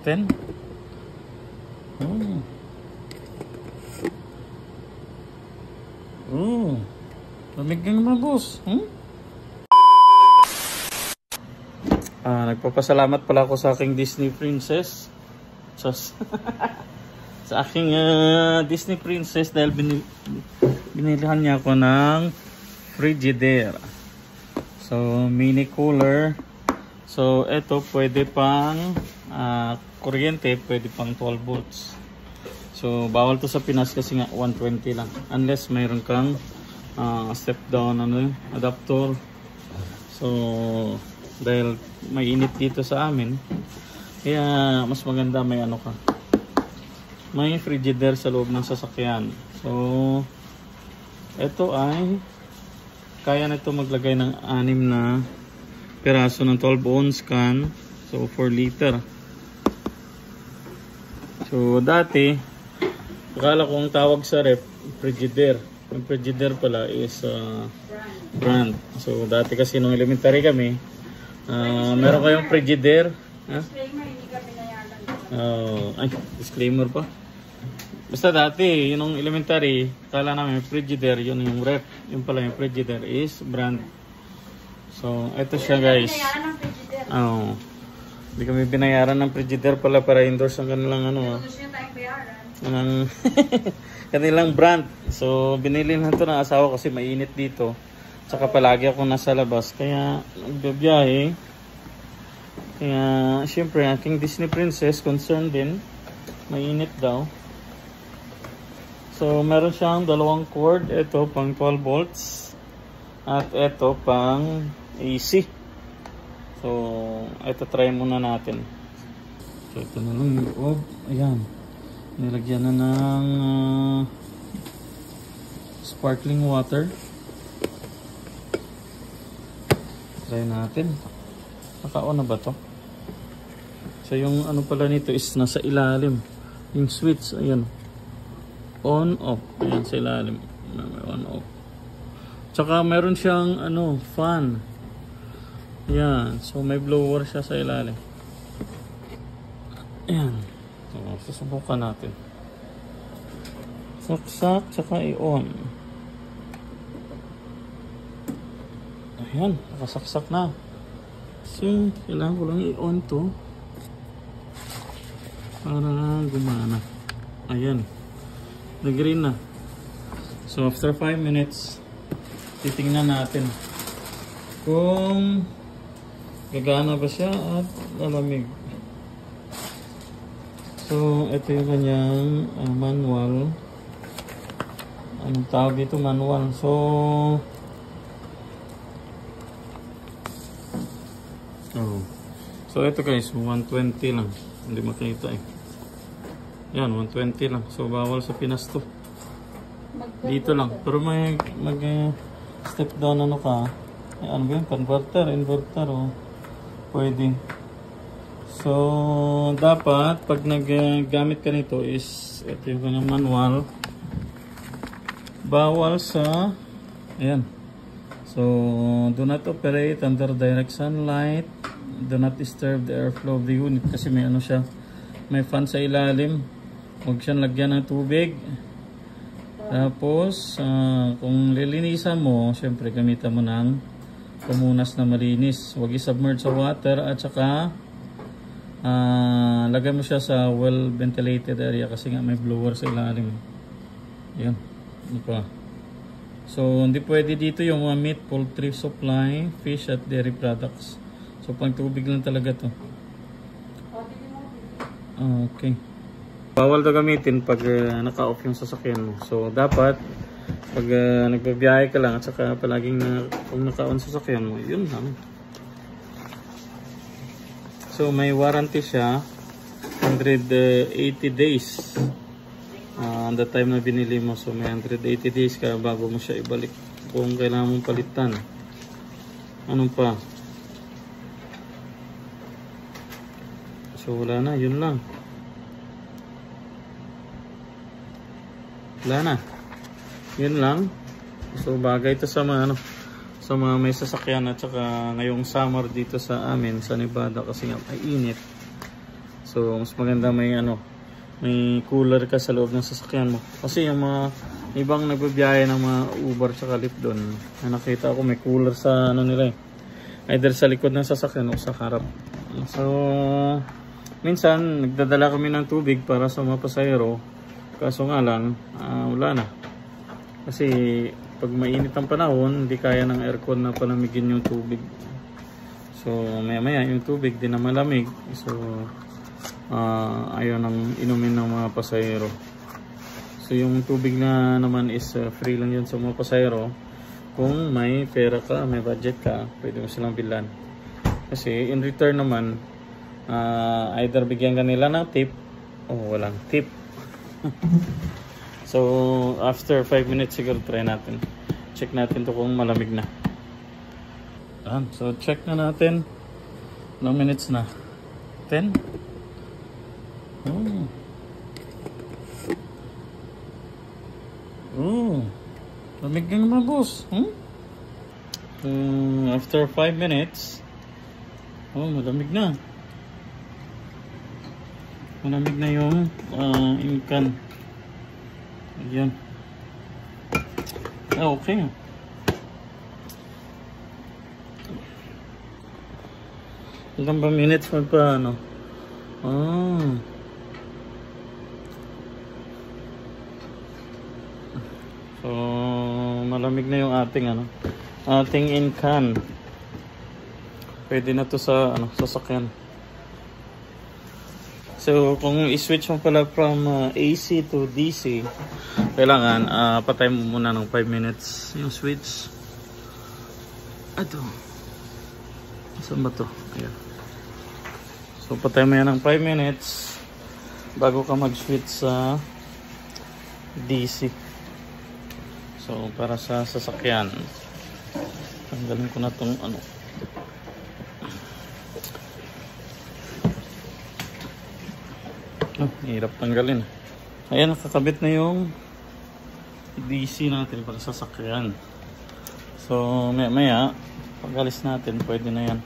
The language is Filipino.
natin. Lamig ka naman, boss. Nagpapasalamat pala ako sa aking Disney princess. Sa aking Disney princess dahil binilihan niya ako ng Frigidaire. So, mini cooler. So, ito pwede pang kuryente, pwede pang 12 volts. So, bawal to sa Pinas kasi nga 120 lang. Unless mayroon kang step down adapter. So, dahil may init dito sa amin, kaya mas maganda may may Frigidaire sa loob ng sasakyan. So, ito ay kaya na ito maglagay ng 6 na piraso ng 12 ounce can. So, 4 liter. So, dati akala kong tawag sa ref Frigidaire. Yung Frigidaire pala is brand. So, dati kasi nung elementary kami, meron kayong Frigidaire. Disclaimer, hindi ka binayaran. Ay, disclaimer pa. Basta dati, yun yung elementary, kala namin Frigidaire, yun yung ref. Yung pala yung Frigidaire is brand. So, ito siya guys. Hindi kami binayaran ng Frigidaire pala para endorse ang kanilang Gusto niya tayong bayaran. Kanilang brand. So, binili na ito ng asawa kasi mainit dito. Tsaka palagi ako nasa labas. Kaya, nagbibiyahe. Kaya, syempre, aking Disney princess, concerned din. Mainit daw. So, meron siyang 2 cord. Ito, pang 12 volts. At ito, pang AC. So, ito, try muna natin. So, ito na lang yung loob. Ayan. Nilagyan na ng sparkling water. Try natin. Naka-on na ba to? So yung pala nito is nasa ilalim. Yung switch, ayan. On, off. Ayan sa ilalim. On, off. Tsaka meron siyang fan. Ayan. So may blower siya sa ilalim. Ayan. So susubukan natin. Saksak, tsaka i-on. Ayan, nakasaksak na. So, kailangan ko lang i-on to para gumana. Ayan, nag-green na. So, after 5 minutes, titingnan natin kung gagana ba siya at lalamig. So, ito yung kanyang manual. Anong tawag dito? Manual. So ito guys, 120 lang. Hindi makita eh. Yan, 120 lang. So bawal sa Pinas to. Dito lang. Pero may step down ka. Ano ba yun? Converter, inverter pwede. So dapat pag naggamit ka nito is ito yung kanyang manual. Bawal sa ayan. So do not operate under direct sunlight. Do not disturb the airflow of the unit kasi may siya, may fan sa ilalim. Huwag siyang lagyan ng tubig. Tapos kung lilinisan mo, syempre gamitan mo ng pamunas na malinis. Huwag i-submerge sa water at saka lagay mo siya sa well ventilated area kasi nga may blower sa ilalim. Yan. So hindi pwede dito yung mga meat, poultry supply, fish at dairy products. So, pang tubig lang talaga to. Okay. Bawal to gamitin pag naka-off yung sasakyan mo. So, dapat pag nagbabiyahe ka lang at saka palaging kung naka-on sasakyan mo, yun lang. So, may warranty siya. 180 days. On the time na binili mo. So, may 180 days ka bago mo siya ibalik. Kung kailangan mong palitan. Anong pa? So wala na, yun lang. Wala na. Yun lang. So bagay ito sa mga sa mga may sasakyan at saka ngayong summer dito sa amin sa Nevada kasi nga ay init. So So mas maganda may may cooler ka sa loob ng sasakyan mo. Kasi yung mga ibang nagbibiyahe ng mga Uber sa Lyft doon, nakita ko may cooler sa nila either sa likod ng sasakyan o sa harap. So minsan nagdadala kami ng tubig para sa mga pasahero, kaso nga lang wala na. Kasi pag mainit ang panahon, hindi kaya ng aircon na palamigin yung tubig. So maya maya yung tubig din na malamig. So ayaw nang inumin ng mga pasahero. So yung tubig na naman is free lang yun sa mga pasahero. Kung may pera ka, may budget ka, pwede mo silang bilhan. Kasi in return naman, either bigyan ka nila ng tip o walang tip. So after 5 minutes siguro try natin. Check natin to kung malamig na. So check na natin. Ilang minutes na? 10? Lamig na naman, boss. After 5 minutes, malamig na. Malamig na yung inkan. Ayan. Okay. Ilang ba minutes mo pa, So, malamig na yung ating inkan. Pwede na to sa sasakyan. So, kung i-switch mo pala from AC to DC, kailangan patay mo muna ng 5 minutes yung switch. Ito. Saan ba to? Ayan. So, patay mo yan ng 5 minutes bago ka mag-switch sa DC. So, para sa sasakyan. Tanggalin ko na itong hirap tanggalin. Ayan, nakakabit na yung DC natin para sa sasakyan. So, maya pag alis natin, pwede na yan.